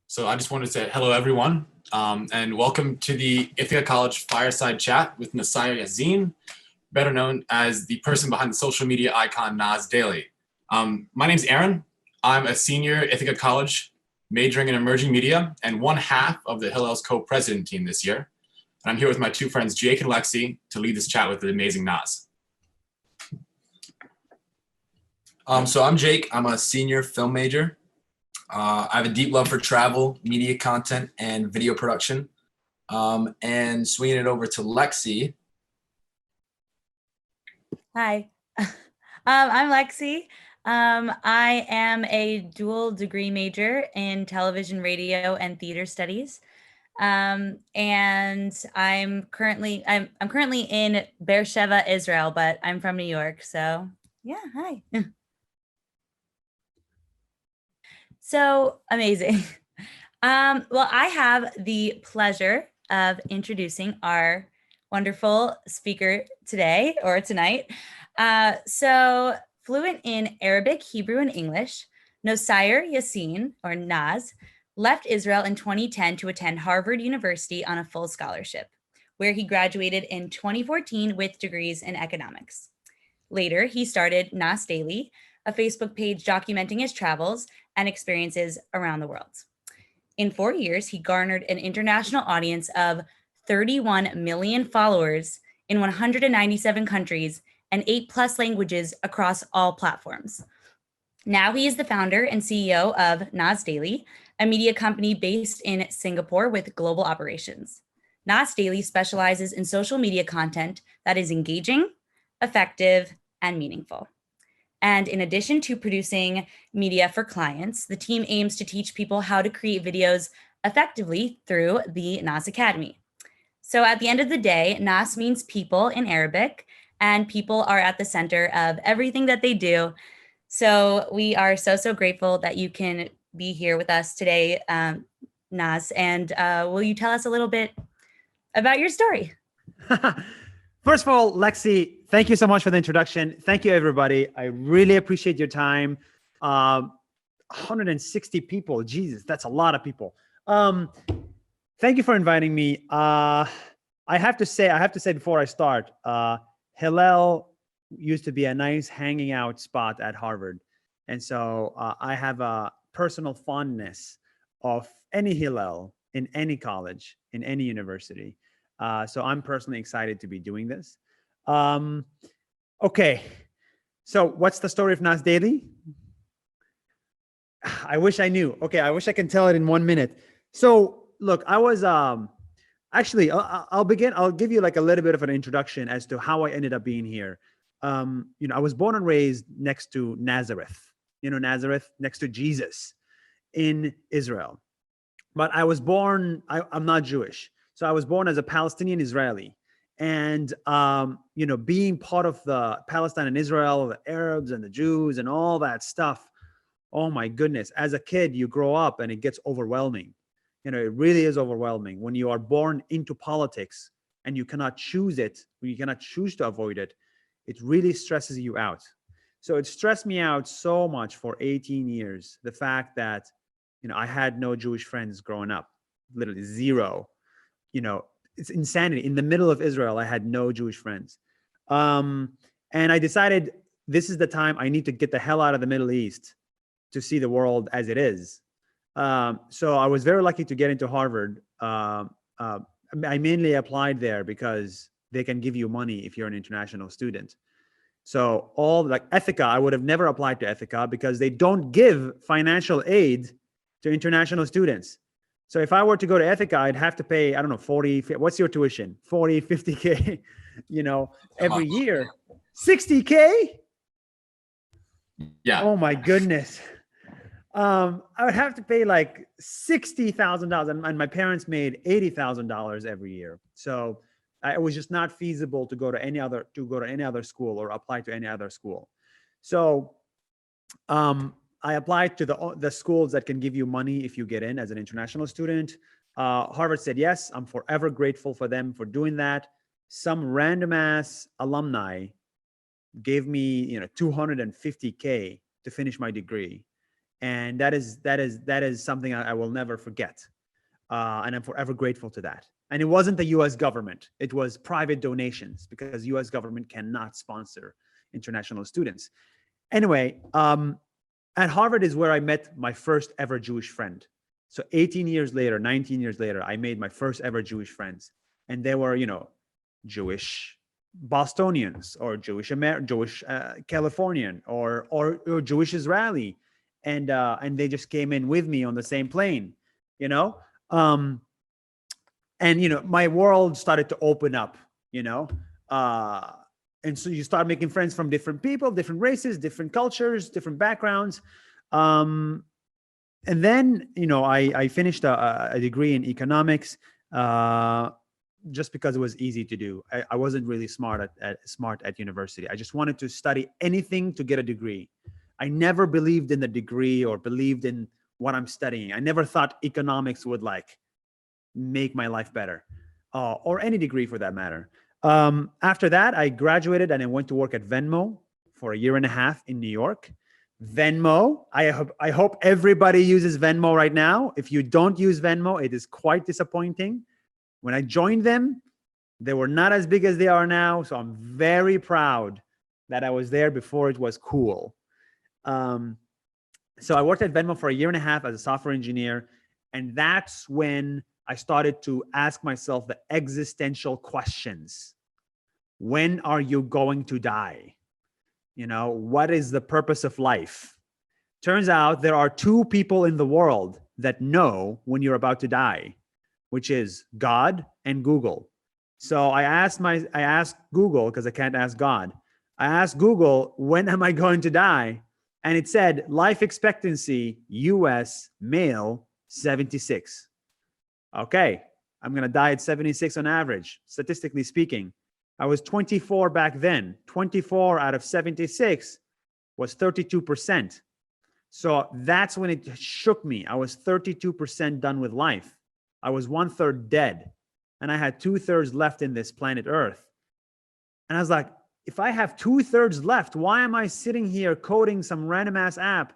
So I just wanted to say hello, everyone, and welcome to the Ithaca College Fireside Chat with Nuseir Yassin, better known as the person behind the social media icon Nas Daily. My name's Aaron. I'm a senior at Ithaca College, majoring in emerging media, and one half of the Hillel's co-president team this year. And I'm here with my two friends, Jake and Lexi, to lead this chat with the amazing Nas. So I'm Jake. I'm a senior film major. I have a deep love for travel, media content, and video production. And swinging it over to Lexi. Hi, I'm Lexi. I am a dual degree major in television, radio, and theater studies. And I'm currently in Beersheba, Israel, but I'm from New York. So yeah, hi. So amazing. Well, I have the pleasure of introducing our wonderful speaker today or tonight. So fluent in Arabic, Hebrew, and English, Nuseir Yassin, or Nas, left Israel in 2010 to attend Harvard University on a full scholarship, where he graduated in 2014 with degrees in economics. Later, he started Nas Daily, a Facebook page documenting his travels and experiences around the world. In 4 years, he garnered an international audience of 31 million followers in 197 countries and 8+ languages across all platforms. Now he is the founder and CEO of Nas Daily, a media company based in Singapore with global operations. Nas Daily specializes in social media content that is engaging, effective, and meaningful. And in addition to producing media for clients, the team aims to teach people how to create videos effectively through the Nas Academy. So at the end of the day, Nas means people in Arabic, and people are at the center of everything that they do. So we are so grateful that you can be here with us today, Nas. And will you tell us a little bit about your story? First of all, Lexi, thank you so much for the introduction. Thank you, everybody. I really appreciate your time. 160 people, Jesus, that's a lot of people. Thank you for inviting me. I have to say before I start, Hillel used to be a nice hanging out spot at Harvard. And so I have a personal fondness of any Hillel in any college, in any university. So I'm personally excited to be doing this. Okay, so what's the story of Nas Daily? I wish I knew. Okay, I wish I can tell it in 1 minute. So look, I was actually, I'll give you like a little bit of an introduction as to how I ended up being here. I was born and raised next to Nazareth, Nazareth, next to Jesus in Israel. But I was born, I'm not Jewish. So I was born as a Palestinian Israeli, and being part of the Palestine and Israel, the Arabs and the Jews and all that stuff. Oh my goodness. As a kid, you grow up and it gets overwhelming. It really is overwhelming when you are born into politics and you cannot choose it, when you cannot choose to avoid it. It really stresses you out. So it stressed me out so much for 18 years. The fact that, I had no Jewish friends growing up, literally zero. It's insanity. In the middle of Israel, I had no Jewish friends. And I decided this is the time I need to get the hell out of the Middle East to see the world as it is. So I was very lucky to get into Harvard. I mainly applied there because they can give you money if you're an international student. So Ithaca, I would have never applied to Ithaca because they don't give financial aid to international students. So if I were to go to Ithaca, I'd have to pay, I don't know, 40, what's your tuition? 40, 50K, every year. 60K? Yeah. Oh my goodness. I would have to pay like $60,000, and my parents made $80,000 every year. So it was just not feasible to go to any other school or apply to any other school. So I applied to the schools that can give you money if you get in as an international student. Harvard said yes. I'm forever grateful for them for doing that. Some random ass alumni gave me, $250K to finish my degree. And that is something I will never forget. And I'm forever grateful to that. And it wasn't the US government. It was private donations, because US government cannot sponsor international students. Anyway, at Harvard is where I met my first ever Jewish friend. So 18 years later, 19 years later, I made my first ever Jewish friends. And they were, Jewish Bostonians, or Jewish Californian, or Jewish Israeli. And they just came in with me on the same plane, and my world started to open up, and so you start making friends from different people, different races, different cultures, different backgrounds. And then, I finished a degree in economics, just because it was easy to do. I wasn't really smart at university. I just wanted to study anything to get a degree. I never believed in the degree or believed in what I'm studying. I never thought economics would make my life better, or any degree for that matter. After that, I graduated and I went to work at Venmo for a year and a half in New York. Venmo, I hope everybody uses Venmo right now. If you don't use Venmo, it is quite disappointing. When I joined them, they were not as big as they are now. So I'm very proud that I was there before it was cool. So I worked at Venmo for a year and a half as a software engineer. And that's when I started to ask myself the existential questions. When are you going to die? What is the purpose of life? Turns out there are two people in the world that know when you're about to die, which is God and Google. So I asked Google, because I can't ask God. I asked Google, when am I going to die? And it said life expectancy, US male, 76. Okay, I'm going to die at 76 on average, statistically speaking. I was 24 back then. 24 out of 76 was 32%. So that's when it shook me. I was 32% done with life. I was 1/3 dead, and I had 2/3 left in this planet Earth. And I was like, if I have 2/3 left, why am I sitting here coding some random ass app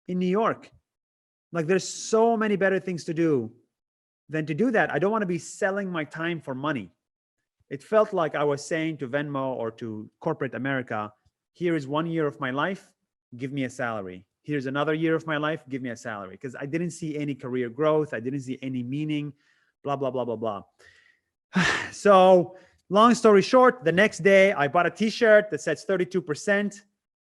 in New York? There's so many better things to do than to do that. I don't want to be selling my time for money. It felt like I was saying to Venmo or to corporate America, here is 1 year of my life, give me a salary. Here's another year of my life, give me a salary. Because I didn't see any career growth. I didn't see any meaning, blah, blah, blah, blah, blah. So long story short, the next day I bought a t-shirt that says 32%.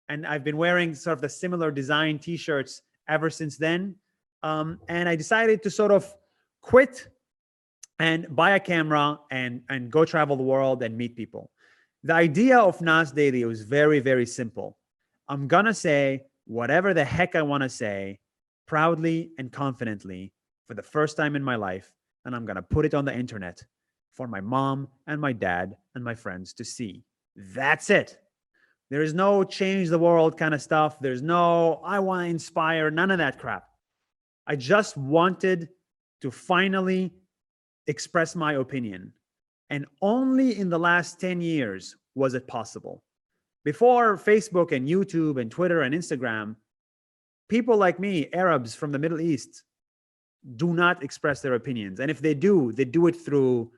And I've been wearing sort of the similar design t-shirts ever since then. And I decided to sort of quit and buy a camera and go travel the world and meet people. The idea of Nas Daily was very, very simple. I'm going to say whatever the heck I want to say proudly and confidently for the first time in my life. And I'm going to put it on the internet for my mom and my dad and my friends to see. That's it. There is no change the world kind of stuff. There's no, I want to inspire, none of that crap. I just wanted to finally express my opinion. And only in the last 10 years was it possible. Before Facebook and YouTube and Twitter and Instagram, people like me, Arabs from the Middle East, do not express their opinions. And if they do it through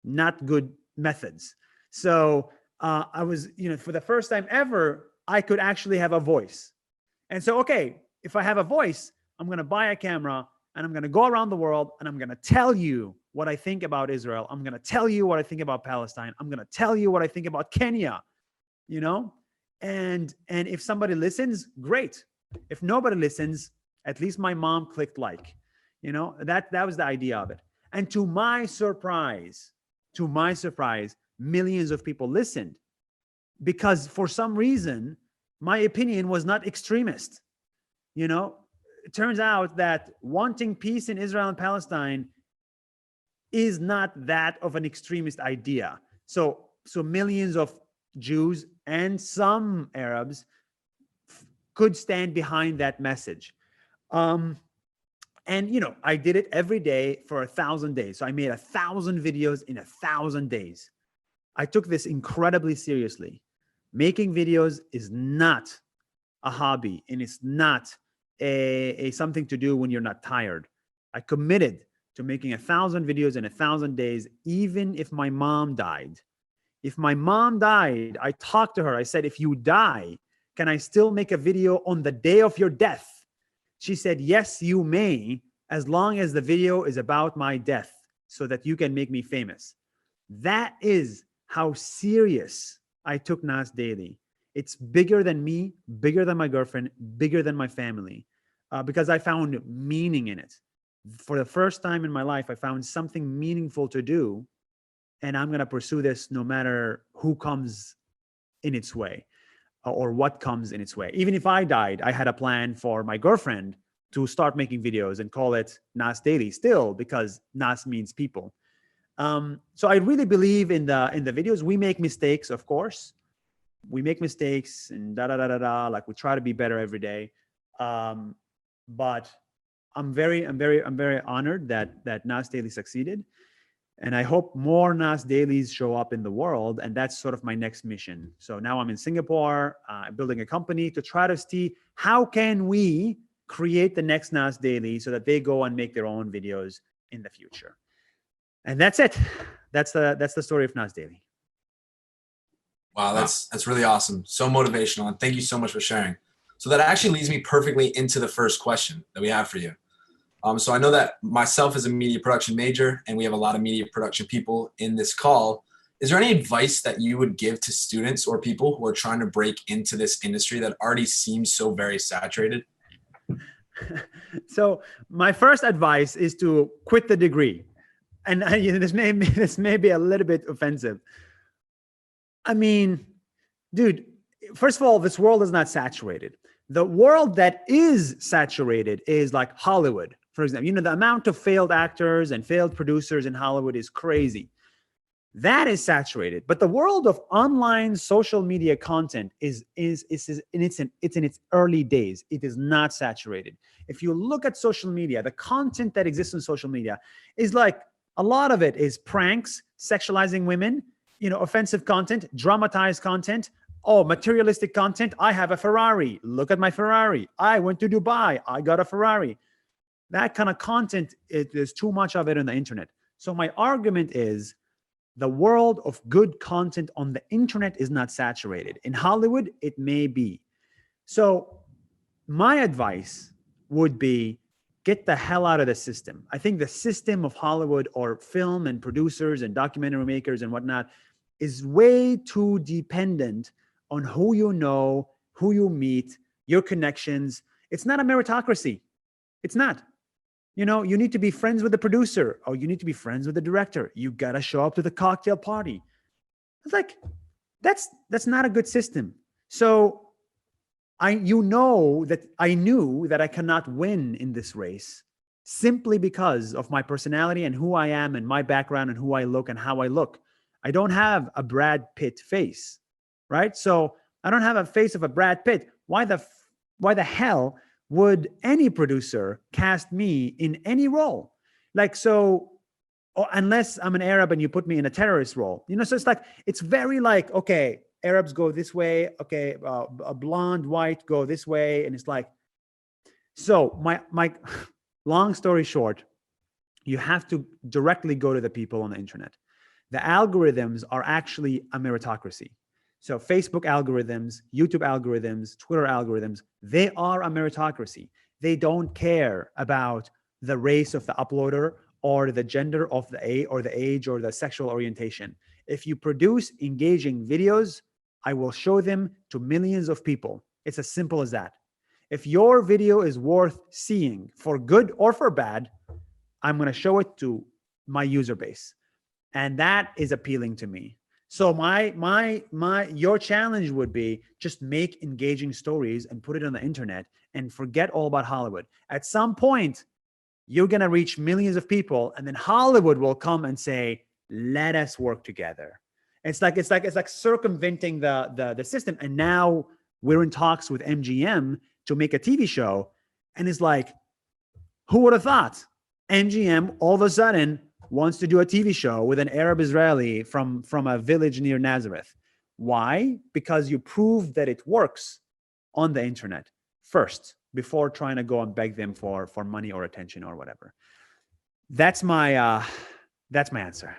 not good methods. So I was, for the first time ever, I could actually have a voice. And so, okay, if I have a voice, I'm going to buy a camera and I'm going to go around the world and I'm going to tell you what I think about Israel. I'm going to tell you what I think about Palestine. I'm going to tell you what I think about Kenya, and if somebody listens, great. If nobody listens, at least my mom clicked like, that was the idea of it. And to my surprise, millions of people listened because for some reason, my opinion was not extremist. It turns out that wanting peace in Israel and Palestine is not that of an extremist idea. So millions of Jews and some Arabs could stand behind that message. And I did it every day for 1,000 days. So I made 1,000 videos in 1,000 days. I took this incredibly seriously. Making videos is not a hobby and it's not a something to do when you're not tired. I committed to making 1,000 videos in 1,000 days, even if my mom died. If my mom died, I talked to her. I said, if you die, can I still make a video on the day of your death? She said, yes, you may, as long as the video is about my death so that you can make me famous. That is how serious I took Nas Daily. It's bigger than me, bigger than my girlfriend, bigger than my family, because I found meaning in it. For the first time in my life, I found something meaningful to do, and I'm going to pursue this no matter who comes in its way or what comes in its way. Even if I died, I had a plan for my girlfriend to start making videos and call it Nas Daily still, because Nas means people. So I really believe in the videos. We make mistakes, of course. We make mistakes and like we try to be better every day. But I'm very honored that Nas Daily succeeded. And I hope more Nas Dailies show up in the world. And that's sort of my next mission. So now I'm in Singapore, building a company to try to see how can we create the next Nas Daily so that they go and make their own videos in the future. And that's it. That's the story of Nas Daily. Wow, that's really awesome. So motivational. And thank you so much for sharing. So that actually leads me perfectly into the first question that we have for you. So I know that myself as a media production major, and we have a lot of media production people in this call. Is there any advice that you would give to students or people who are trying to break into this industry that already seems so very saturated? So my first advice is to quit the degree. And this may be a little bit offensive. I mean, dude, first of all, this world is not saturated. The world that is saturated is like Hollywood, for example. The amount of failed actors and failed producers in Hollywood is crazy. That is saturated. But the world of online social media content is in its early days. It is not saturated. If you look at social media, the content that exists in social media is like, a lot of it is pranks, sexualizing women, offensive content, dramatized content, materialistic content. I have a Ferrari. Look at my Ferrari. I went to Dubai. I got a Ferrari. That kind of content, there's too much of it on the internet. So my argument is the world of good content on the internet is not saturated. In Hollywood, it may be. So my advice would be, get the hell out of the system. I think the system of Hollywood or film and producers and documentary makers and whatnot is way too dependent on who you know, who you meet, your connections. It's not a meritocracy. It's not. You need to be friends with the producer, or you need to be friends with the director. You got to show up to the cocktail party. It's like, that's not a good system. So I knew that I cannot win in this race simply because of my personality and who I am and my background and who I look and how I look. I don't have a Brad Pitt face, right? So I don't have a face of a Brad Pitt. Why the hell would any producer cast me in any role? Unless I'm an Arab and you put me in a terrorist role, so it's very like, okay, Arabs go this way. Okay. A blonde, white go this way. And it's like, so my long story short, you have to directly go to the people on the internet. The algorithms are actually a meritocracy. So Facebook algorithms, YouTube algorithms, Twitter algorithms, they are a meritocracy. They don't care about the race of the uploader or the gender of the age or the sexual orientation. If you produce engaging videos, I will show them to millions of people. It's as simple as that. If your video is worth seeing for good or for bad, I'm going to show it to my user base. And that is appealing to me. So your challenge would be just make engaging stories and put it on the internet and forget all about Hollywood. At some point, you're going to reach millions of people, and then Hollywood will come and say, let us work together. It's like circumventing the system. And now we're in talks with MGM to make a TV show. And it's like, who would have thought? MGM all of a sudden wants to do a TV show with an Arab Israeli from a village near Nazareth. Why? Because you proved that it works on the internet first. before trying to go and beg them for money or attention or whatever. That's my answer.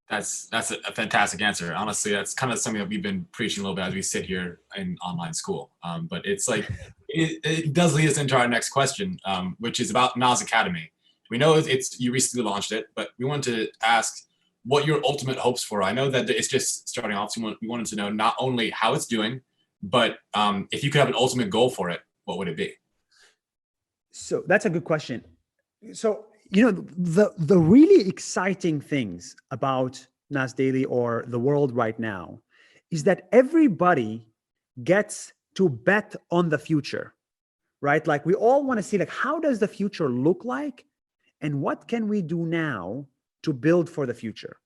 That's a fantastic answer. Honestly, that's kind of something that we've been preaching a little bit as we sit here in online school. But it's like, it does lead us into our next question, which is about Nas Academy. We know you recently launched it, but we wanted to ask what your ultimate hopes for. I know that it's just starting off, so we wanted to know not only how it's doing, but if you could have an ultimate goal for it, what would it be? So that's a good question. So, the really exciting things about Nas Daily or the world right now is that everybody gets to bet on the future, right? Like we all want to see, like, how does the future look like? And what can we do now to build for the future?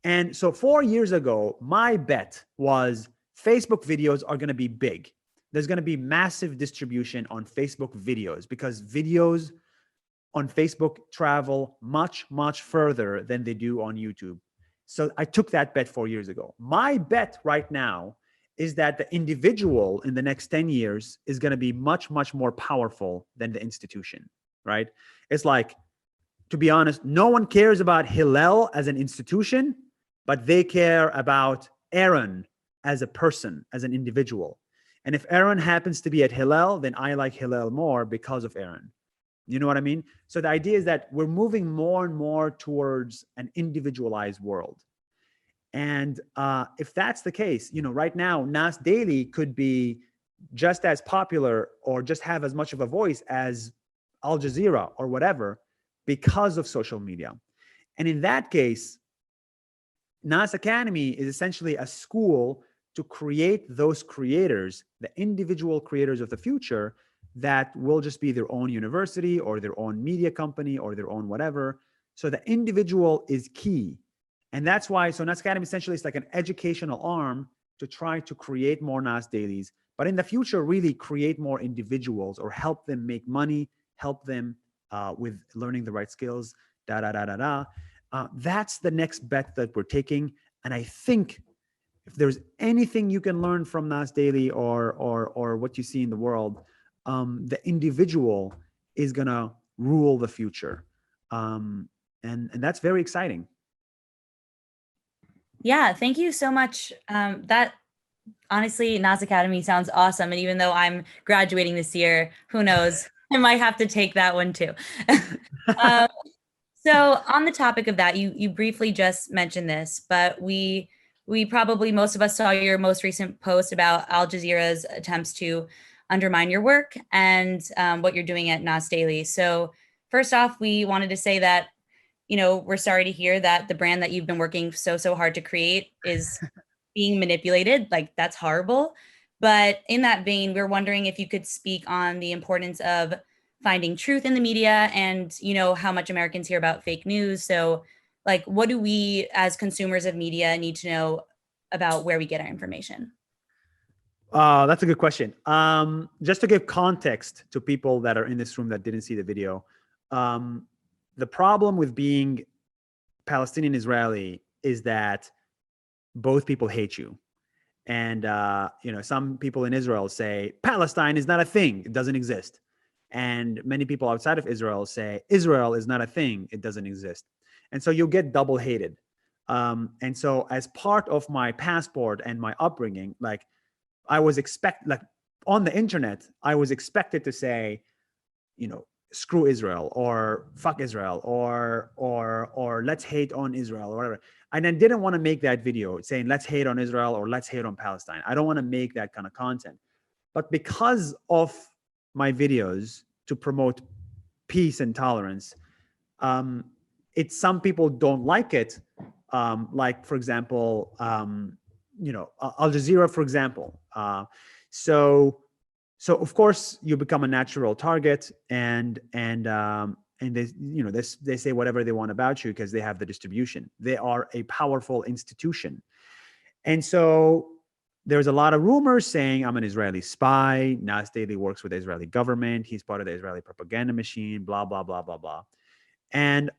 And so 4 years ago, my bet was Facebook videos are going to be big. There's going to be massive distribution on Facebook videos because videos on Facebook travel much, much further than they do on YouTube. So I took that bet 4 years ago. My bet right now is that the individual in the next 10 years is going to be much, much more powerful than the institution, right? It's like, to be honest, no one cares about Hillel as an institution, but they care about Aaron as a person, as an individual. And if Aaron happens to be at Hillel, then I like Hillel more because of Aaron. You know what I mean? So the idea is that we're moving more and more towards an individualized world. And if that's the case, right now, Nas Daily could be just as popular or just have as much of a voice as Al Jazeera or whatever because of social media. And in that case, Nas Academy is essentially a school to create those creators, the individual creators of the future, that will just be their own university or their own media company or their own whatever. So the individual is key. And that's why, so Nas Academy essentially is like an educational arm to try to create more Nas Dailies, but in the future, really create more individuals or help them make money, help them with learning the right skills, That's the next bet that we're taking. And I think if there's anything you can learn from Nas Daily or what you see in the world, the individual is gonna rule the future, and that's very exciting. Yeah, thank you so much. That honestly, Nas Academy sounds awesome, and even though I'm graduating this year, who knows? I might have to take that one too. So on the topic of that, you briefly just mentioned this, but we probably, most of us saw your most recent post about Al Jazeera's attempts to undermine your work and what you're doing at Nas Daily. So first off, we wanted to say that, we're sorry to hear that the brand that you've been working so hard to create is being manipulated. Like, that's horrible. But in that vein, we're wondering if you could speak on the importance of finding truth in the media and, how much Americans hear about fake news. So like, what do we as consumers of media need to know about where we get our information? That's a good question. Just to give context to people that are in this room that didn't see the video, the problem with being Palestinian Israeli is that both people hate you. And, some people in Israel say Palestine is not a thing. It doesn't exist. And many people outside of Israel say Israel is not a thing. It doesn't exist. And so you'll get double hated. And so as part of my passport and my upbringing, like I was on the internet, I was expected to say, screw Israel or fuck Israel or let's hate on Israel or whatever. And I didn't want to make that video saying let's hate on Israel or let's hate on Palestine. I don't want to make that kind of content. But because of my videos to promote peace and tolerance, some people don't like it. Like, for example, Al Jazeera, for example. So of course you become a natural target, and they say whatever they want about you because they have the distribution. They are a powerful institution, and so there's a lot of rumors saying I'm an Israeli spy. Nas Daily works with the Israeli government. He's part of the Israeli propaganda machine. Blah blah blah blah blah. And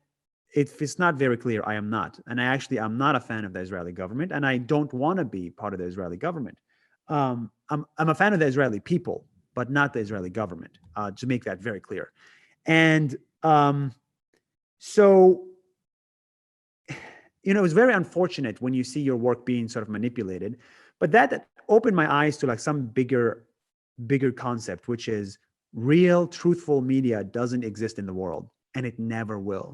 if it's not very clear, I am not. And I'm not a fan of the Israeli government, and I don't want to be part of the Israeli government. I'm a fan of the Israeli people, but not the Israeli government, to make that very clear. And so, it was very unfortunate when you see your work being sort of manipulated, but that opened my eyes to like some bigger concept, which is real, truthful media doesn't exist in the world, and it never will.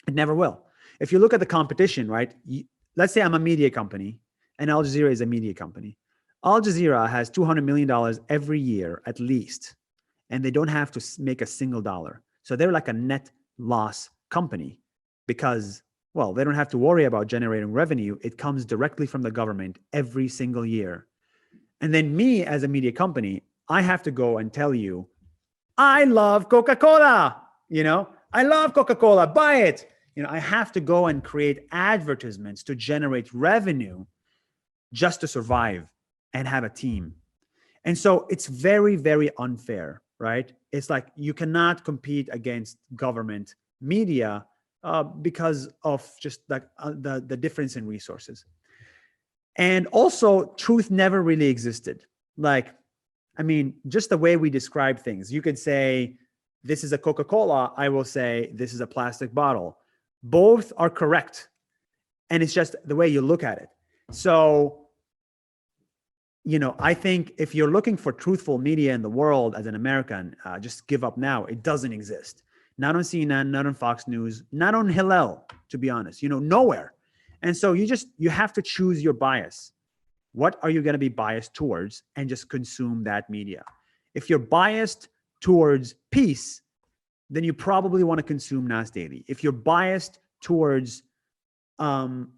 It never will. If you look at the competition, right? Let's say I'm a media company and Al Jazeera is a media company. Al Jazeera has $200 million every year at least, and they don't have to make a single dollar. So they're like a net loss company because, well, they don't have to worry about generating revenue. It comes directly from the government every single year. And then me as a media company, I have to go and tell you, I love Coca-Cola, I love Coca-Cola, buy it. I have to go and create advertisements to generate revenue just to survive and have a team. And so it's very, very unfair, right? It's like you cannot compete against government media because of just like the difference in resources. And also, truth never really existed. Just the way we describe things. You could say, this is a Coca-Cola. I will say, this is a plastic bottle. Both are correct. And it's just the way you look at it. So, I think if you're looking for truthful media in the world as an American, just give up now. It doesn't exist. Not on CNN, not on Fox News, not on Hillel, to be honest, nowhere. And so you have to choose your bias. What are you going to be biased towards and just consume that media? If you're biased towards peace, then you probably want to consume Nas Daily. If you're biased towards war,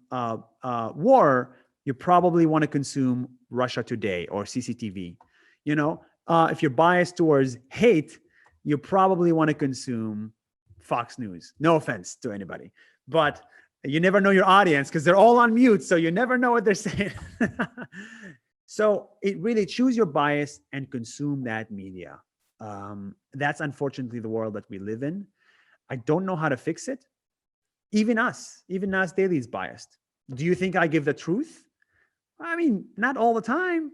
you probably want to consume Russia Today or CCTV. If you're biased towards hate, you probably want to consume Fox News. No offense to anybody, but you never know your audience because they're all on mute, so you never know what they're saying. So it really choose your bias and consume that media. That's unfortunately the world that we live in. I don't know how to fix it. Even Nas Daily is biased. Do you think I give the truth? Not all the time.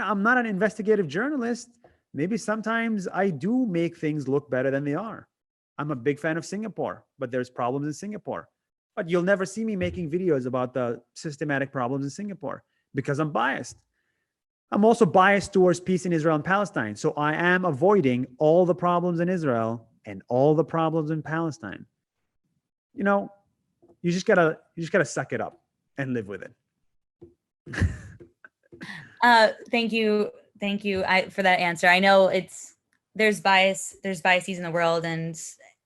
I'm not an investigative journalist. Maybe sometimes I do make things look better than they are. I'm a big fan of Singapore, but there's problems in Singapore. But you'll never see me making videos about the systematic problems in Singapore because I'm biased. I'm also biased towards peace in Israel and Palestine. So I am avoiding all the problems in Israel and all the problems in Palestine. You just gotta suck it up and live with it. Thank you for that answer. I know there's biases in the world, and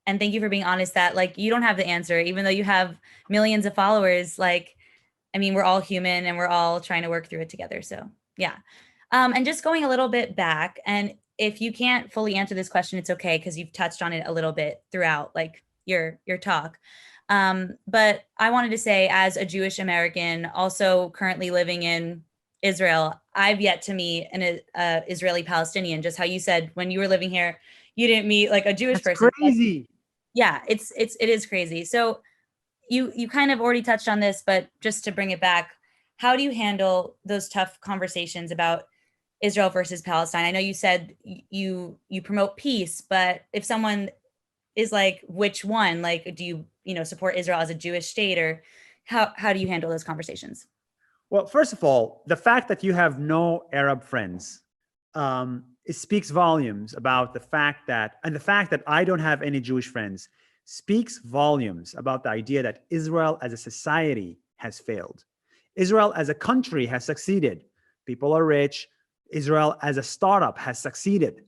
thank you for being honest that you don't have the answer, even though you have millions of followers. We're all human and we're all trying to work through it together. So yeah. And just going a little bit back, and if you can't fully answer this question, it's okay, because you've touched on it a little bit throughout your talk. But I wanted to say, as a Jewish American, also currently living in Israel, I've yet to meet an Israeli Palestinian. Just how you said when you were living here, you didn't meet a Jewish person. Crazy. Yeah, it is crazy. So you kind of already touched on this, but just to bring it back, how do you handle those tough conversations about Israel versus Palestine? I know you said you promote peace, but if someone is which one, do you support Israel as a Jewish state, or how do you handle those conversations? Well, first of all, the fact that you have no Arab friends, it speaks volumes about the fact that I don't have any Jewish friends speaks volumes about the idea that Israel as a society has failed. Israel as a country has succeeded. People are rich. Israel as a startup has succeeded.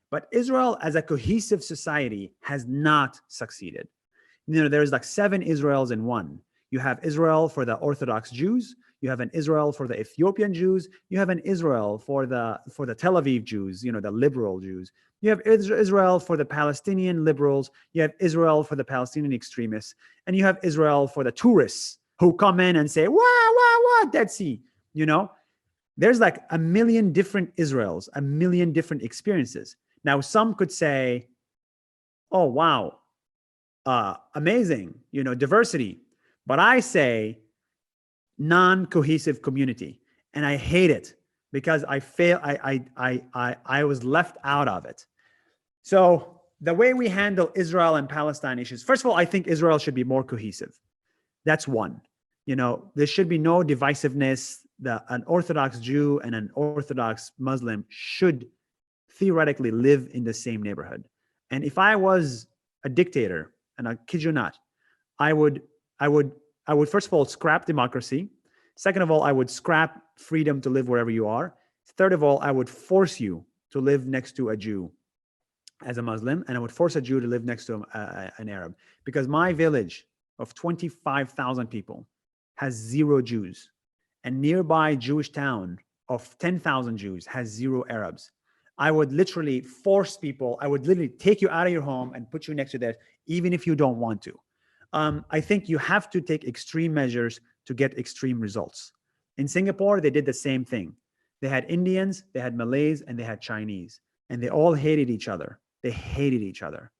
But Israel as a cohesive society has not succeeded. There's 7 Israels in one. You have Israel for the Orthodox Jews. You have an Israel for the Ethiopian Jews. You have an Israel for the Tel Aviv Jews, the liberal Jews. You have Israel for the Palestinian liberals. You have Israel for the Palestinian extremists. And you have Israel for the tourists who come in and say, wow, Dead Sea. There's a million different Israels, a million different experiences. Now, some could say, oh, wow, amazing, diversity. But I say non-cohesive community. And I hate it because I was left out of it. So the way we handle Israel and Palestine issues, first of all, I think Israel should be more cohesive. That's one. There should be no divisiveness. An Orthodox Jew and an Orthodox Muslim should theoretically live in the same neighborhood. And if I was a dictator, and I kid you not, I would first of all scrap democracy. Second of all, I would scrap freedom to live wherever you are. Third of all, I would force you to live next to a Jew as a Muslim, and I would force a Jew to live next to an Arab, because my village of 25,000 people has 0 Jews, and nearby Jewish town of 10,000 Jews has 0 Arabs. I would literally force people. I would literally take you out of your home and put you next to theirs, even if you don't want to. I think you have to take extreme measures to get extreme results. In Singapore, they did the same thing. They had Indians, they had Malays, and they had Chinese, and they all hated each other. They hated each other.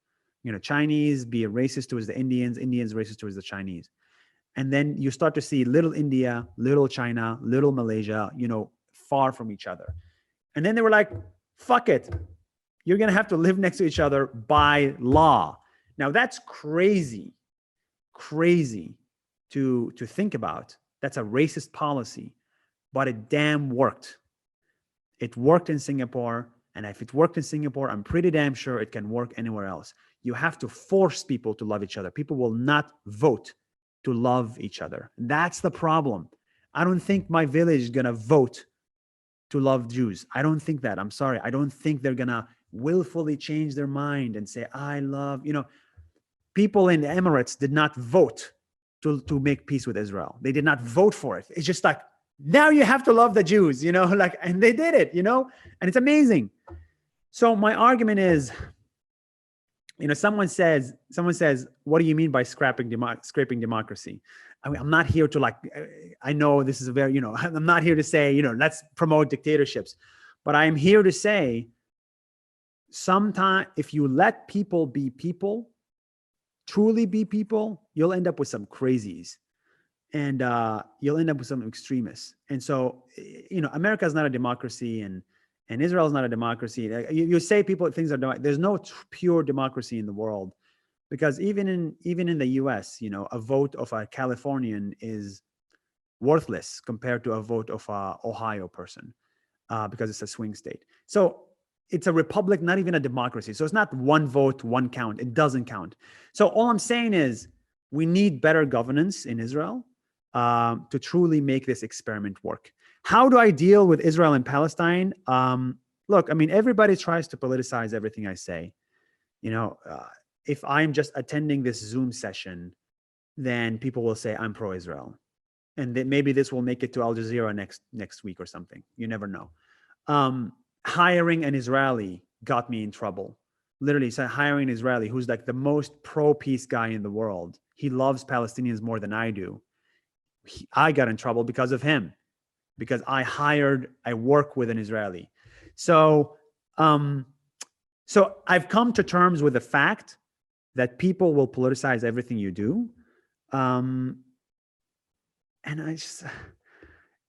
Chinese be racist towards the Indians, Indians racist towards the Chinese. And then you start to see little India, little China, little Malaysia, far from each other. And then they were like, fuck it. You're going to have to live next to each other by law. Now that's crazy to think about. That's a racist policy, but it damn worked. It worked in Singapore. And if it worked in Singapore, I'm pretty damn sure it can work anywhere else. You have to force people to love each other. People will not vote to love each other. That's the problem. I don't think my village is going to vote to love Jews. I don't think that. I'm sorry. I don't think they're going to willfully change their mind and say, I love, people in the Emirates did not vote to make peace with Israel. They did not vote for it. It's just like, now you have to love the Jews, and they did it, and it's amazing. So my argument is, someone says, what do you mean by scraping democracy? I mean, I'm not here to I know this is a very, I'm not here to say, let's promote dictatorships, but I'm here to say, sometimes if you let people be people, truly be people, you'll end up with some crazies. And you'll end up with some extremists. And so, America is not a democracy, and Israel is not a democracy. You say things are there's no pure democracy in the world, because even in the U.S., a vote of a Californian is worthless compared to a vote of a Ohio person, because it's a swing state. So it's a republic, not even a democracy. So it's not one vote, one count. It doesn't count. So all I'm saying is we need better governance in Israel. To truly make this experiment work. How do I deal with Israel and Palestine? Look, everybody tries to politicize everything I say. If I'm just attending this Zoom session, then people will say I'm pro-Israel. And that maybe this will make it to Al Jazeera next week or something. You never know. Hiring an Israeli got me in trouble. Literally, so hiring an Israeli who's like the most pro-peace guy in the world. He loves Palestinians more than I do. I got in trouble because of him, because I work with an Israeli. So I've come to terms with the fact that people will politicize everything you do. And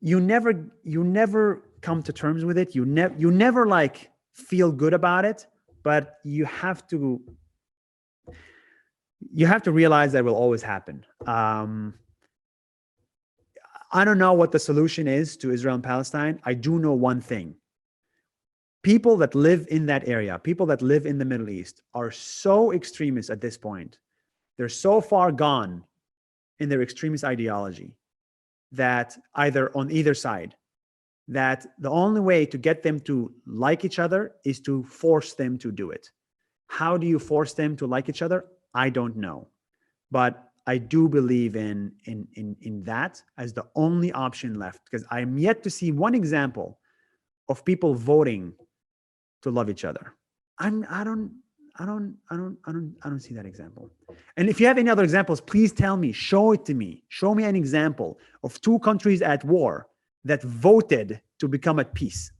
you never come to terms with it. You never feel good about it, but you have to realize that it will always happen. I don't know what the solution is to Israel and Palestine. I do know one thing. People that live in that area, people that live in the Middle East, are so extremist at this point. They're so far gone in their extremist ideology that on either side, that the only way to get them to like each other is to force them to do it. How do you force them to like each other? I don't know. But I do believe in that as the only option left, because I'm yet to see one example of people voting to love each other. I don't see that example. And if you have any other examples, please tell me, show it to me. Show me an example of 2 countries at war that voted to become at peace.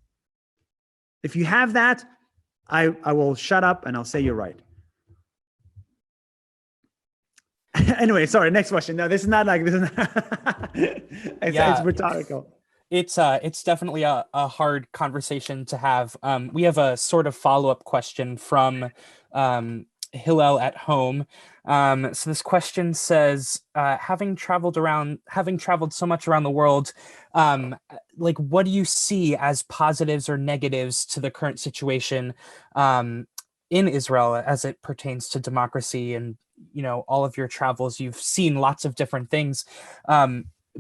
If you have that, I will shut up and I'll say you're right. Anyway, sorry, next question. No, this is not it's rhetorical. It's definitely a hard conversation to have. We have a sort of follow-up question from Hillel at Home. So this question says, having traveled so much around the world, like, what do you see as positives or negatives to the current situation in Israel as it pertains to democracy? And, you know, all of your travels, you've seen lots of different things.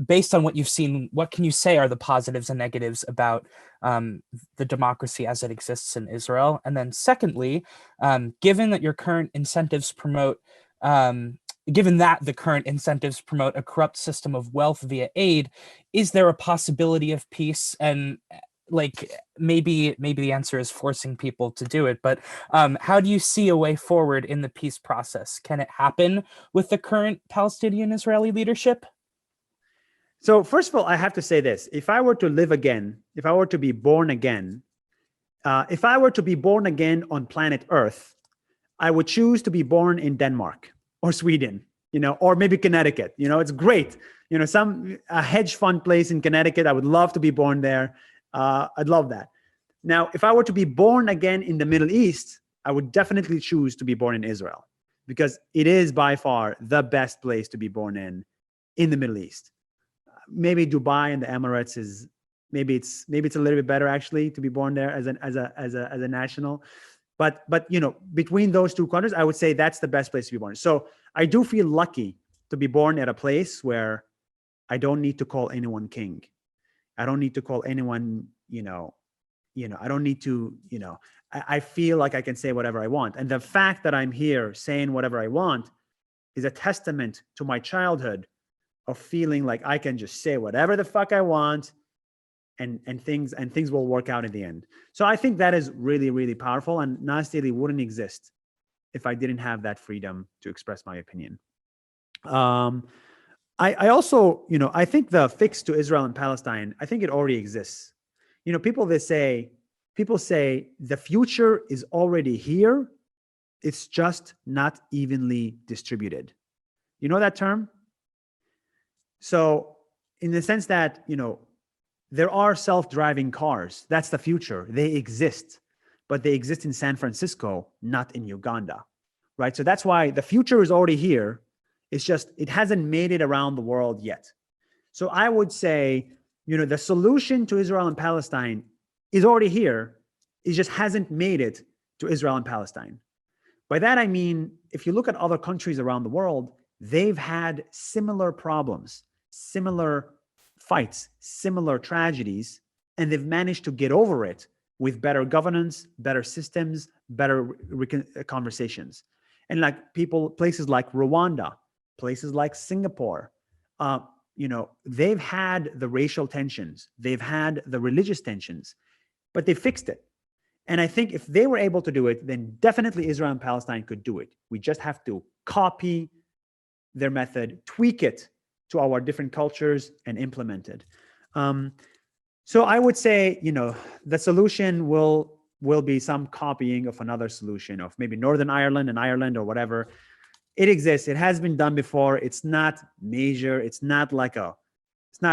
Based on what you've seen, what can you say are the positives and negatives about the democracy as it exists in Israel? And then secondly, given that the current incentives promote a corrupt system of wealth via aid, is there a possibility of peace? And like, maybe the answer is forcing people to do it, but how do you see a way forward in the peace process? Can it happen with the current Palestinian-Israeli leadership? So first of all, I have to say this. If I were to live again, if I were to be born again, if I were to be born again on planet Earth, I would choose to be born in Denmark or Sweden, you know, or maybe Connecticut. You know, it's great. You know, a hedge fund place in Connecticut, I would love to be born there. I'd love that. Now, if I were to be born again in the Middle East, I would definitely choose to be born in Israel, because it is by far the best place to be born in the Middle East. Maybe Dubai and the Emirates is maybe it's a little bit better actually to be born there as a national, but you know, between those two countries, I would say that's the best place to be born. So I do feel lucky to be born at a place where I don't need to call anyone king. I don't need to call anyone, you know, I don't need to, you know, I feel like I can say whatever I want. And the fact that I'm here saying whatever I want is a testament to my childhood of feeling like I can just say whatever the fuck I want, and things will work out in the end. So I think that is really, really powerful. And Nas Daily wouldn't exist if I didn't have that freedom to express my opinion. I also, you know, I think the fix to Israel and Palestine, I think it already exists. You know, people say the future is already here. It's just not evenly distributed. You know that term? So in the sense that, you know, there are self-driving cars. That's the future. They exist, but they exist in San Francisco, not in Uganda, right? So that's why the future is already here. It's just, it hasn't made it around the world yet. So I would say, you know, the solution to Israel and Palestine is already here. It just hasn't made it to Israel and Palestine. By that, I mean, if you look at other countries around the world, they've had similar problems, similar fights, similar tragedies, and they've managed to get over it with better governance, better systems, better conversations. And like places like Rwanda, places like Singapore, you know, they've had the racial tensions, they've had the religious tensions, but they fixed it. And I think if they were able to do it, then definitely Israel and Palestine could do it. We just have to copy their method, tweak it to our different cultures, and implement it. So I would say, you know, the solution will be some copying of another solution of maybe Northern Ireland and Ireland or whatever. It exists. It has been done before. It's not major. It's not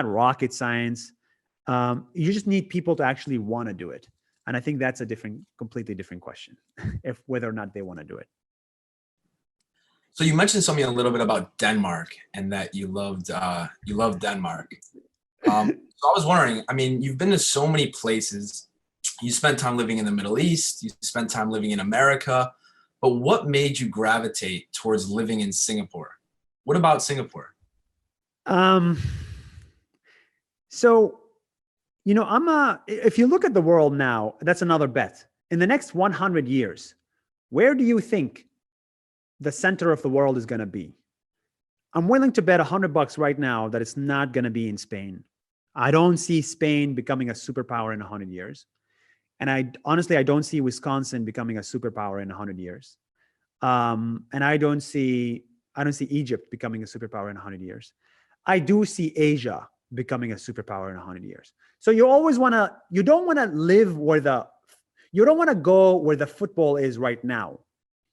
rocket science. You just need people to actually want to do it. And I think that's a completely different question, if whether or not they want to do it. So you mentioned something a little bit about Denmark and that you loved Denmark. So I was wondering, I mean, you've been to so many places. You spent time living in the Middle East. You spent time living in America. But what made you gravitate towards living in Singapore? What about Singapore? So, you know, if you look at the world now, that's another bet. In the next 100 years, where do you think the center of the world is going to be? I'm willing to bet $100 right now that it's not going to be in Spain. I don't see Spain becoming a superpower in 100 years. And I don't see Wisconsin becoming a superpower in 100 years. And I don't see Egypt becoming a superpower in 100 years. I do see Asia becoming a superpower in 100 years. So you don't want to go where the football is right now.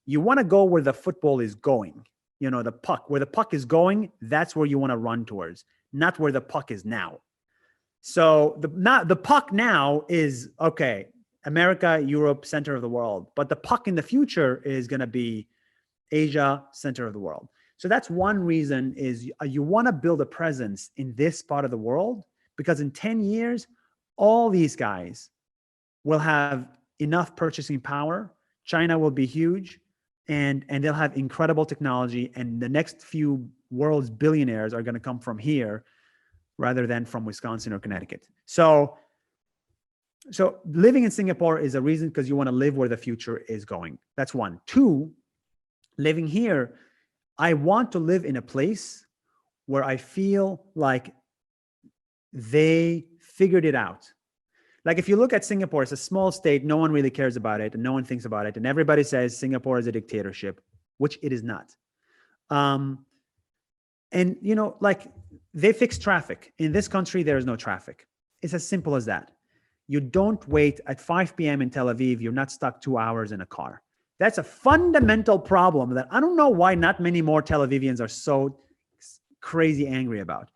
You want to go where the football is going. You know, where the puck is going, that's where you want to run towards, not where the puck is now. So the puck now is, okay, America, Europe, center of the world. But the puck in the future is going to be Asia, center of the world. So that's one reason is you want to build a presence in this part of the world, because in 10 years, all these guys will have enough purchasing power. China will be huge, and they'll have incredible technology. And the next few world's billionaires are going to come from here rather than from Wisconsin or Connecticut. So living in Singapore is a reason, because you want to live where the future is going. That's one. Two, living here, I want to live in a place where I feel like they figured it out. Like if you look at Singapore, it's a small state, no one really cares about it and no one thinks about it. And everybody says Singapore is a dictatorship, which it is not. And you know, like they fixed traffic. In this country, there is no traffic. It's as simple as that. You don't wait at 5 p.m. in Tel Aviv. You're not stuck 2 hours in a car. That's a fundamental problem that I don't know why not many more Tel Avivians are so crazy angry about.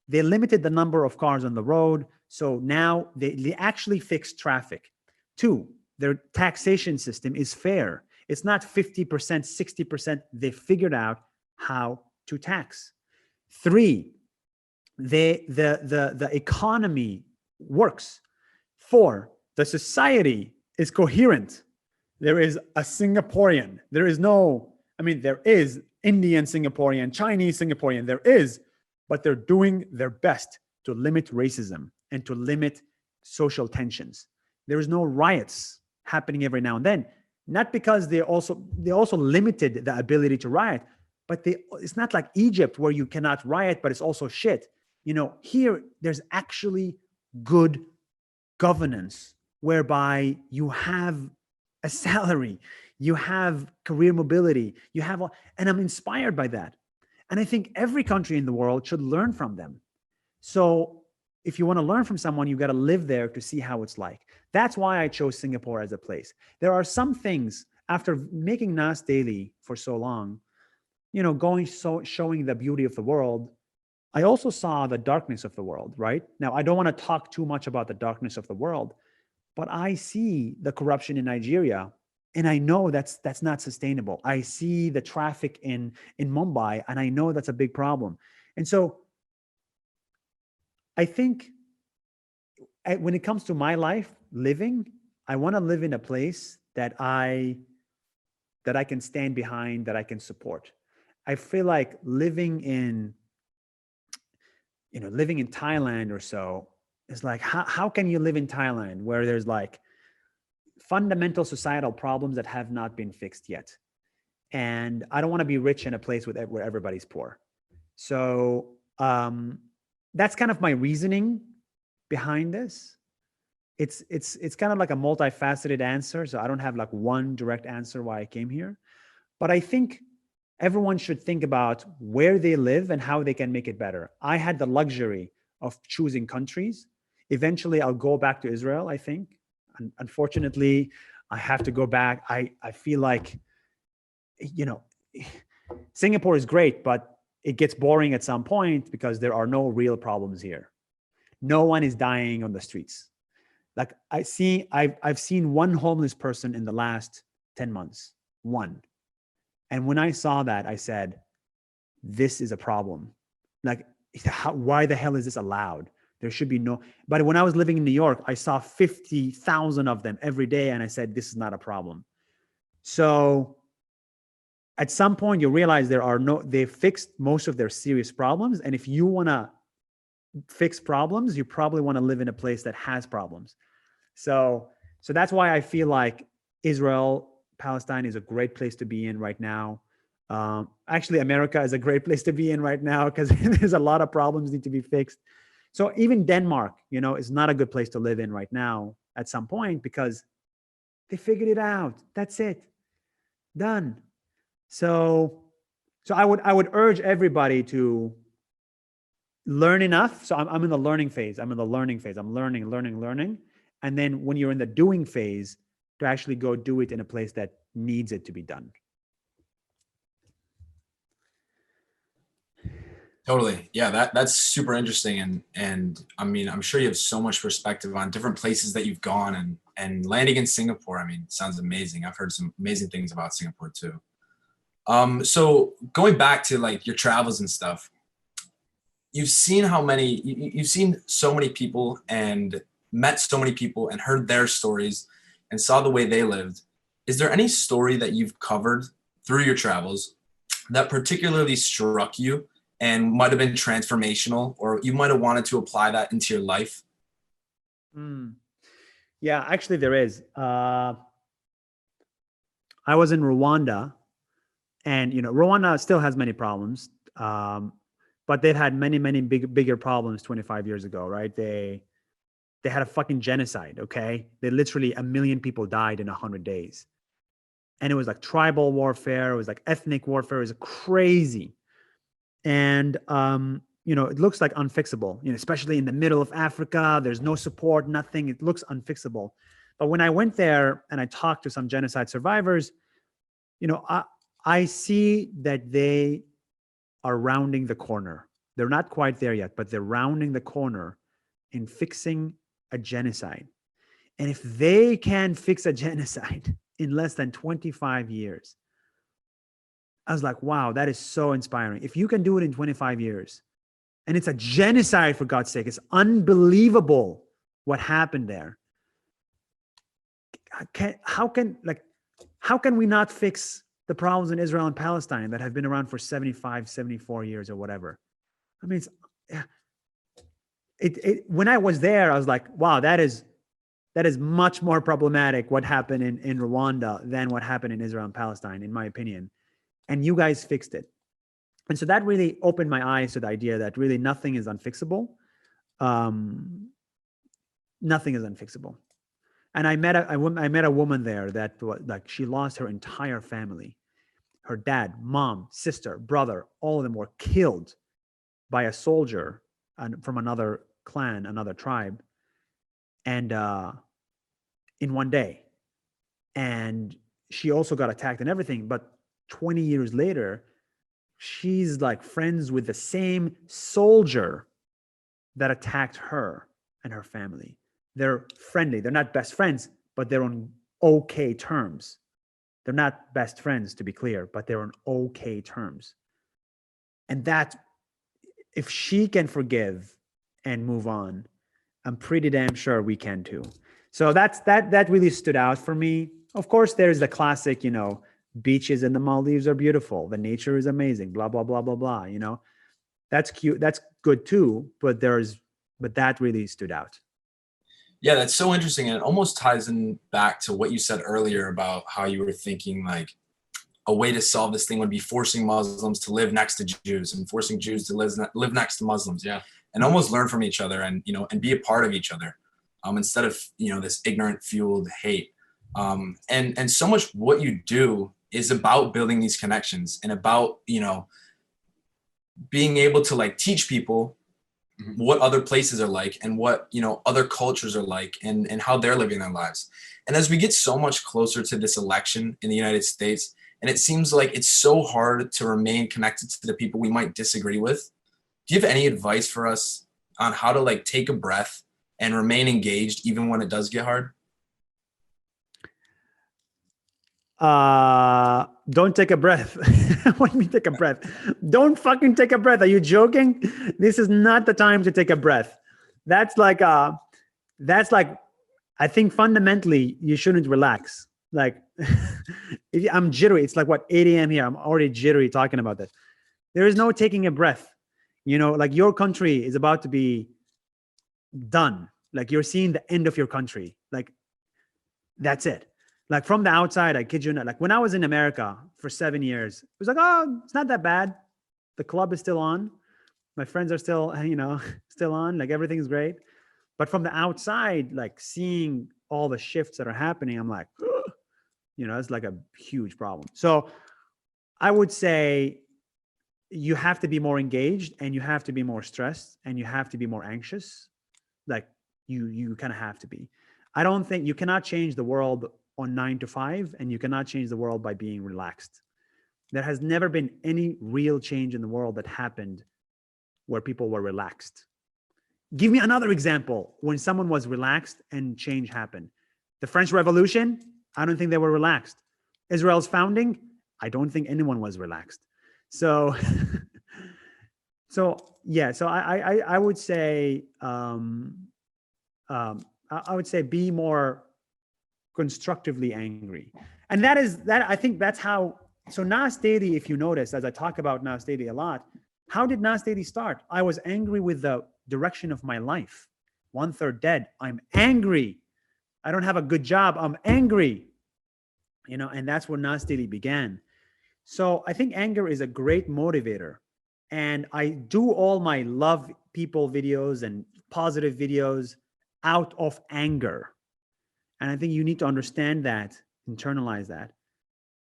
They limited the number of cars on the road. So now they actually fixed traffic. Two, their taxation system is fair. It's not 50%, 60%. They figured out how to tax. Three, the economy works. Four, the society is coherent. There is a Singaporean. There is no, I mean, there is Indian Singaporean, Chinese Singaporean. There is, but they're doing their best to limit racism and to limit social tensions. There is no riots happening every now and then, not because they also limited the ability to riot, but it's not like Egypt where you cannot riot, but it's also shit. You know, here there's actually good governance whereby you have a salary, you have career mobility, and I'm inspired by that. And I think every country in the world should learn from them. So if you want to learn from someone, you got to live there to see how it's like. That's why I chose Singapore as a place. There are some things, after making Nas Daily for so long, you know, showing the beauty of the world, I also saw the darkness of the world, right? Now, I don't want to talk too much about the darkness of the world, but I see the corruption in Nigeria, and I know that's not sustainable. I see the traffic in Mumbai, and I know that's a big problem. And so I think when it comes to my life living, I want to live in a place that I can stand behind, that I can support. I feel like living in Thailand or so is like, how can you live in Thailand where there's like fundamental societal problems that have not been fixed yet? And I don't want to be rich in a place where everybody's poor. So that's kind of my reasoning behind this. It's kind of like a multifaceted answer. So I don't have like one direct answer why I came here, but I think everyone should think about where they live and how they can make it better. I had the luxury of choosing countries. Eventually I'll go back to Israel, I think. Unfortunately, I have to go back. I feel like, you know, Singapore is great, but it gets boring at some point because there are no real problems here. No one is dying on the streets. Like I've seen one homeless person in the last 10 months, one. And when I saw that, I said, this is a problem. Like, why the hell is this allowed? There should be no, but when I was living in New York, I saw 50,000 of them every day. And I said, this is not a problem. So at some point you realize they fixed most of their serious problems. And if you want to fix problems, you probably want to live in a place that has problems. So that's why I feel like Israel, Palestine is a great place to be in right now. Actually, America is a great place to be in right now because there's a lot of problems need to be fixed. So even Denmark, you know, is not a good place to live in right now at some point because they figured it out. That's it. Done. So I would urge everybody to learn enough. So I'm in the learning phase. I'm learning. And then when you're in the doing phase, to actually go do it in a place that needs it to be done. Totally. Yeah, that's super interesting. And I mean, I'm sure you have so much perspective on different places that you've gone, and landing in Singapore. I mean, it sounds amazing. I've heard some amazing things about Singapore too. So going back to like your travels and stuff, you've seen you've seen so many people and met so many people and heard their stories and saw the way they lived. Is there any story that you've covered through your travels that particularly struck you and might have been transformational, or you might have wanted to apply that into your life? Yeah, actually there is. I was in Rwanda, and Rwanda still has many problems, but they've had many bigger problems 25 years ago, right? They had a fucking genocide. Okay, they literally 1 million people died in 100 days, and it was like tribal warfare. It was like ethnic warfare. It was crazy, and it looks like unfixable. Especially in the middle of Africa, there's no support, nothing. It looks unfixable. But when I went there and I talked to some genocide survivors, I see that they are rounding the corner. They're not quite there yet, but they're rounding the corner in fixing a genocide. And if they can fix a genocide in less than 25 years, I was like, wow, that is so inspiring. If you can do it in 25 years, and it's a genocide, for God's sake, it's unbelievable what happened there. How can we not fix the problems in Israel and Palestine that have been around for 75, 74 years or whatever? I mean, when I was there, I was like, wow, that is much more problematic what happened in Rwanda than what happened in Israel and Palestine, in my opinion. And you guys fixed it. And so that really opened my eyes to the idea that really nothing is unfixable. Nothing is unfixable. And I met a woman there that she lost her entire family. Her dad, mom, sister, brother, all of them were killed by a soldier from another clan, another tribe, and in one day. And she also got attacked and everything. But 20 years later, she's like friends with the same soldier that attacked her and her family. They're friendly. They're not best friends, but they're on okay terms. They're not best friends, to be clear, but they're on okay terms. And that, if she can forgive and move on, I'm pretty damn sure we can too. So that really stood out for me. Of course, there's the classic, beaches in the Maldives are beautiful. The nature is amazing, blah, blah, blah, blah, blah. That's cute. That's good too. But that really stood out. Yeah, that's so interesting. And it almost ties in back to what you said earlier about how you were thinking like a way to solve this thing would be forcing Muslims to live next to Jews and forcing Jews to live next to Muslims. Yeah. And almost learn from each other and be a part of each other, instead of, this ignorant fueled hate. And so much what you do is about building these connections and about, being able to like teach people what other places are like and what, other cultures are like and how they're living their lives. And as we get so much closer to this election in the United States, and it seems like it's so hard to remain connected to the people we might disagree with, do you have any advice for us on how to like take a breath and remain engaged even when it does get hard? Don't take a breath. What do you mean take a breath? Don't fucking take a breath. Are you joking? This is not the time to take a breath. That's like, I think fundamentally you shouldn't relax. Like I'm jittery. It's like what, 8 a.m. here. I'm already jittery talking about this. There is no taking a breath. Like your country is about to be done. Like you're seeing the end of your country. Like that's it. Like from the outside, I kid you not, like when I was in America for 7 years, it was like, oh, it's not that bad. The club is still on. My friends are still, still on. Like everything's great. But from the outside, like seeing all the shifts that are happening, I'm like, it's like a huge problem. So I would say you have to be more engaged and you have to be more stressed and you have to be more anxious. Like you kind of have to be. I don't think you cannot change the world on 9 to 5, and you cannot change the world by being relaxed. There has never been any real change in the world that happened where people were relaxed. Give me another example when someone was relaxed and change happened. The French Revolution, I don't think they were relaxed. Israel's founding, I don't think anyone was relaxed. So, so I would say, I would say be more constructively angry. And I think that's how, so Nas Daily, if you notice, as I talk about Nas Daily a lot, how did Nas Daily start? I was angry with the direction of my life. 1/3 dead. I'm angry. I don't have a good job. I'm angry. And that's where Nas Daily began. So I think anger is a great motivator. And I do all my love people videos and positive videos out of anger. And I think you need to understand that, internalize that.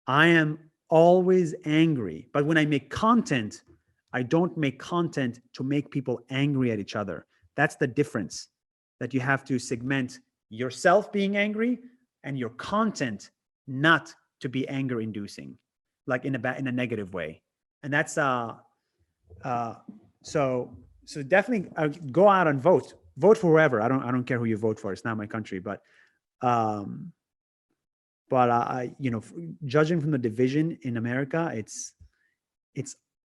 I am always angry, but when I make content, I don't make content to make people angry at each other. That's the difference, that you have to segment yourself being angry and your content not to be anger inducing, like in a negative way. And that's so definitely go out and vote for whoever. I don't care who you vote for. It's not my country, but judging from the division in America, it's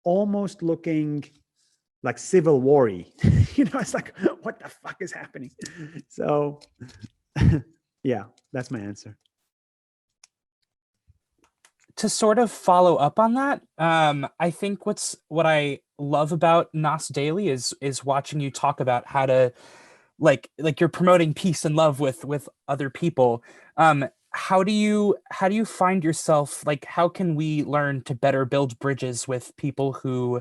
almost looking like civil war-y. It's like, what the fuck is happening? So yeah, that's my answer. To sort of follow up on that, I think what I love about Nas Daily is watching you talk about how to like you're promoting peace and love with other people. How do you find yourself, like, how can we learn to better build bridges with people who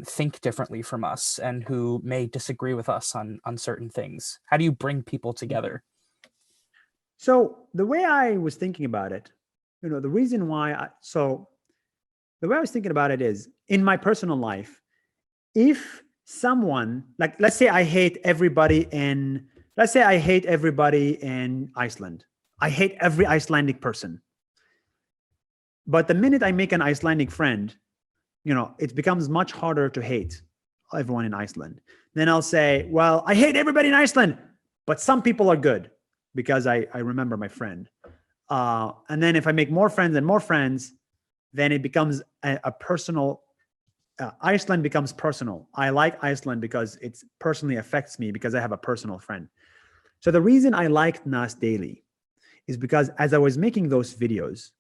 think differently from us and who may disagree with us on certain things? How do you bring people together? So the way I was thinking about it, the reason why the way I was thinking about it is, in my personal life, if someone, like, let's say I hate everybody in Iceland. I hate every Icelandic person. But the minute I make an Icelandic friend, it becomes much harder to hate everyone in Iceland. Then I'll say, well, I hate everybody in Iceland, but some people are good because I remember my friend. And then if I make more friends and more friends, then it becomes a personal, Iceland becomes personal. I like Iceland because it personally affects me because I have a personal friend. So the reason I liked Nas Daily is because as I was making those videos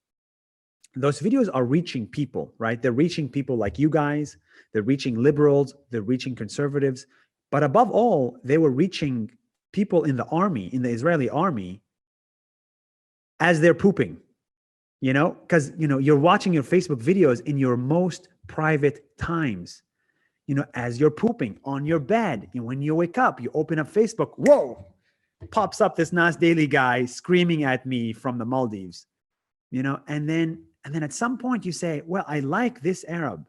are reaching people, right? They're reaching people like you guys, they're reaching liberals, they're reaching conservatives, but above all, they were reaching people in the army, in the Israeli army, as they're pooping, because, you're watching your Facebook videos in your most private times, as you're pooping on your bed. When you wake up, you open up Facebook, whoa, pops up this Nas Daily guy screaming at me from the Maldives, and then at some point you say, well, I like this Arab.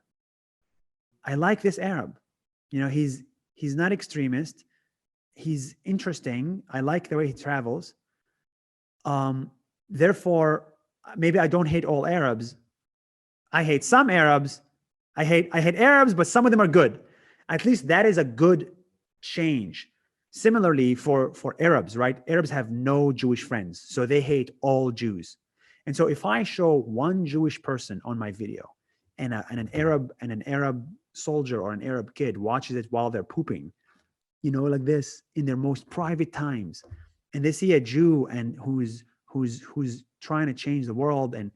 He's not extremist. He's interesting. I like the way he travels. Therefore, maybe I don't hate all Arabs. I hate some Arabs. I hate Arabs, but some of them are good. At least that is a good change. Similarly, for Arabs, right? Arabs have no Jewish friends, so they hate all Jews. And so if I show one Jewish person on my video and an Arab soldier or an Arab kid watches it while they're pooping, like this, in their most private times, and they see a Jew and who's trying to change the world, and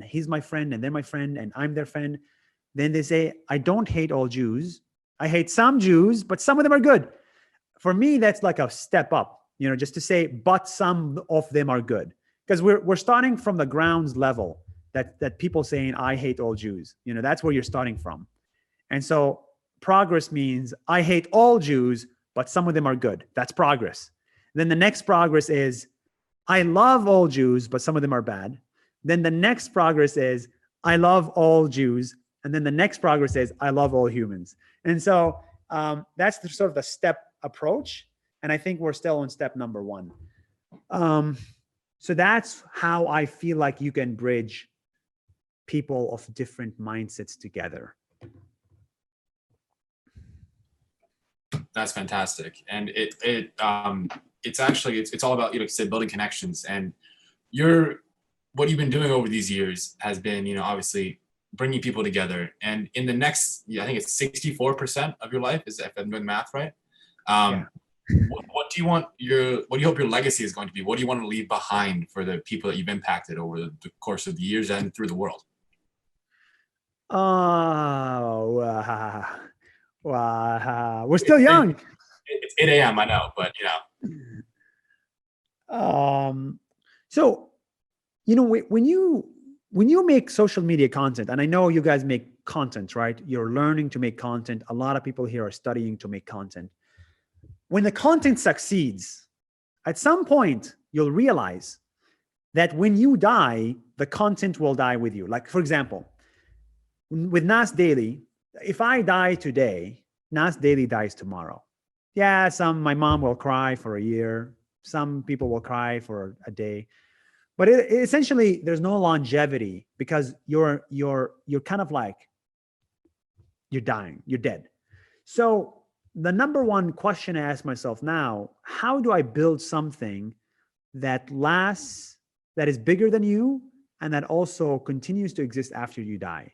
he's my friend and they're my friend and I'm their friend, then they say, I don't hate all Jews. I hate some Jews, but some of them are good. For me, that's like a step up, just to say, but some of them are good. Because we're starting from the grounds level that people saying, I hate all Jews. That's where you're starting from. And so progress means I hate all Jews, but some of them are good. That's progress. Then the next progress is, I love all Jews, but some of them are bad. Then the next progress is, I love all Jews. And then the next progress is, I love all humans. And so that's the sort of the step approach. And I think we're still on step number 1. So that's how I feel like you can bridge people of different mindsets together. That's fantastic. And it's actually, it's all about, you know, like you said, building connections. And what you've been doing over these years has been, you know, obviously bringing people together. And in the next, I think it's 64% of your life, is if I'm doing math right. What do you hope your legacy is going to be? What do you want to leave behind for the people that you've impacted over the course of the years and through the world? We're still young. It's 8 a.m. I know, but you know. So, you know, when you make social media content, and I know you guys make content, right? You're learning to make content. A lot of people here are studying to make content. When the content succeeds, at some point, you'll realize that when you die, the content will die with you. Like, for example, with Nas Daily, if I die today, Nas Daily dies tomorrow. Yeah, my mom will cry for a year. Some people will cry for a day. But essentially, there's no longevity because you're kind of like, you're dying, you're dead. So the number one question I ask myself now, how do I build something that lasts, that is bigger than you, and that also continues to exist after you die?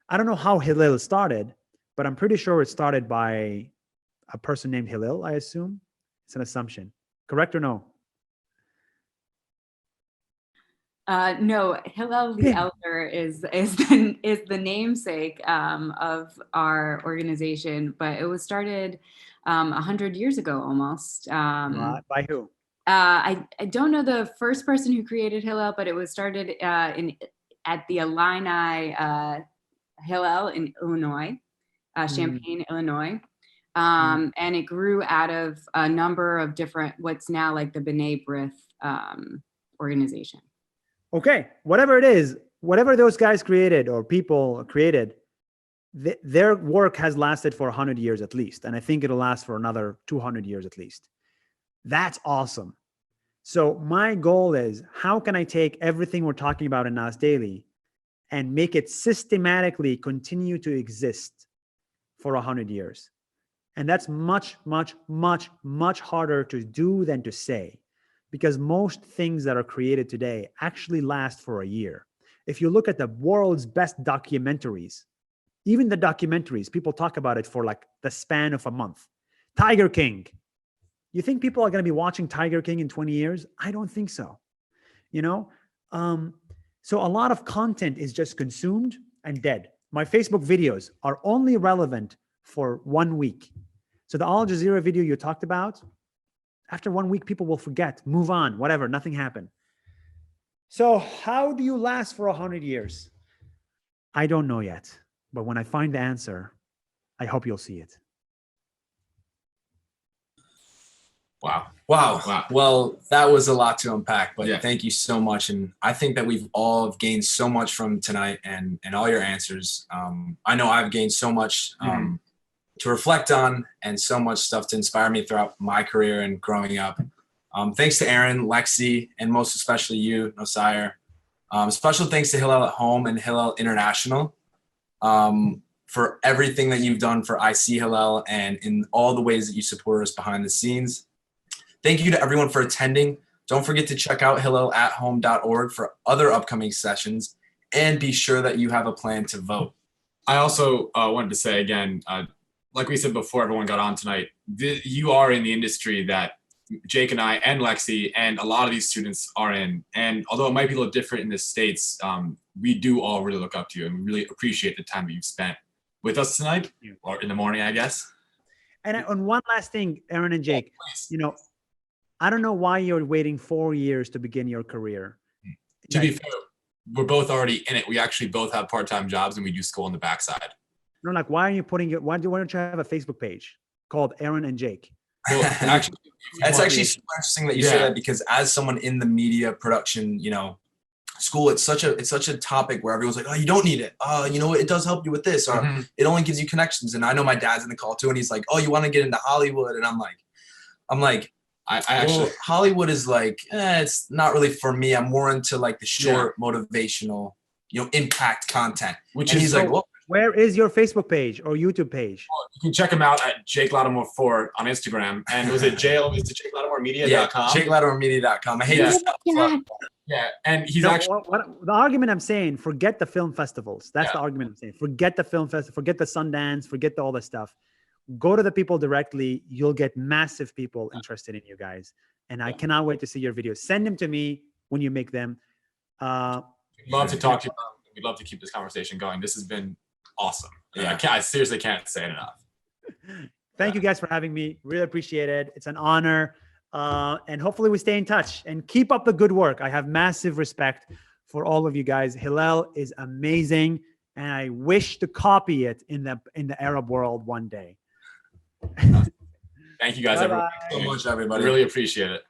I don't know how Hillel started, but I'm pretty sure it started by a person named Hillel, I assume. It's an assumption. Correct or no? No, Hillel the Elder is the namesake of our organization, but it was started 100 years ago almost. By who? I don't know the first person who created Hillel, but it was started at the Illini Hillel in Illinois, Champaign, Illinois. And it grew out of a number of different, what's now like the B'nai B'rith organization. Okay, whatever it is, whatever those guys created or people created, their work has lasted for 100 years at least. And I think it'll last for another 200 years at least. That's awesome. So my goal is, how can I take everything we're talking about in Nas Daily and make it systematically continue to exist for 100 years? And that's much, much, much, much harder to do than to say, because most things that are created today actually last for a year. If you look at the world's best documentaries, even the documentaries, people talk about it for like the span of a month. Tiger King. You think people are going to be watching Tiger King in 20 years? I don't think so. You know? So a lot of content is just consumed and dead. My Facebook videos are only relevant for 1 week. So the Al Jazeera video you talked about, after 1 week, people will forget, move on, whatever, nothing happened. So how do you last for 100 years? I don't know yet, but when I find the answer, I hope you'll see it. Wow. Well, that was a lot to unpack, but Thank you so much. And I think that we've all gained so much from tonight and all your answers. I know I've gained so much to reflect on and so much stuff to inspire me throughout my career and growing up. Thanks to Aaron, Lexi, and most especially you, Nuseir. Special thanks to Hillel Home and Hillel International for everything that you've done for IC Hillel and in all the ways that you support us behind the scenes. Thank you to everyone for attending. Don't forget to check out hillelathome.org for other upcoming sessions, and be sure that you have a plan to vote. I also wanted to say again, like we said before everyone got on tonight, you are in the industry that Jake and I and Lexi and a lot of these students are in. And although it might be a little different in the States, we do all really look up to you and we really appreciate the time that you've spent with us tonight, or in the morning, I guess. And on one last thing, Aaron and Jake, you know, I don't know why you're waiting 4 years to begin your career. To be fair, we're both already in it. We actually both have part-time jobs and we do school on the backside. No, like, why are you putting it? Why don't you have a Facebook page called Aaron and Jake? Well, actually, it's actually super interesting that you say that, because as someone in the media production, you know, school, it's such a topic where everyone's like, oh, you don't need it. You know what? It does help you with this, or it only gives you connections. And I know my dad's in the call too, and he's like, oh, you want to get into Hollywood? And I'm like, I actually, Hollywood is like, it's not really for me. I'm more into like the short motivational, you know, impact content. Which and is he's like, well, Where is your Facebook page or YouTube page? You can check him out at Jake Lattimore 4 on Instagram. And was it JakeLattimoreMedia.com? Yeah, JakeLattimoreMedia.com. I hate Oh this. my God. Yeah, and he's No, actually the argument I'm saying, forget the film festivals. That's Yeah. the argument I'm saying. Forget the film festival, forget the Sundance, forget all the stuff. Go to the people directly. You'll get massive people interested in you guys. And I cannot wait to see your videos. Send them to me when you make them. we'd love to talk to you. We'd love to keep this conversation going. This has been awesome. Yeah. I seriously can't say it enough. Thank you guys for having me. Really appreciate it. It's an honor. And hopefully we stay in touch and keep up the good work. I have massive respect for all of you guys. Hillel is amazing. And I wish to copy it in the Arab world one day. Thank you guys, everyone. So much, everybody. Really appreciate it.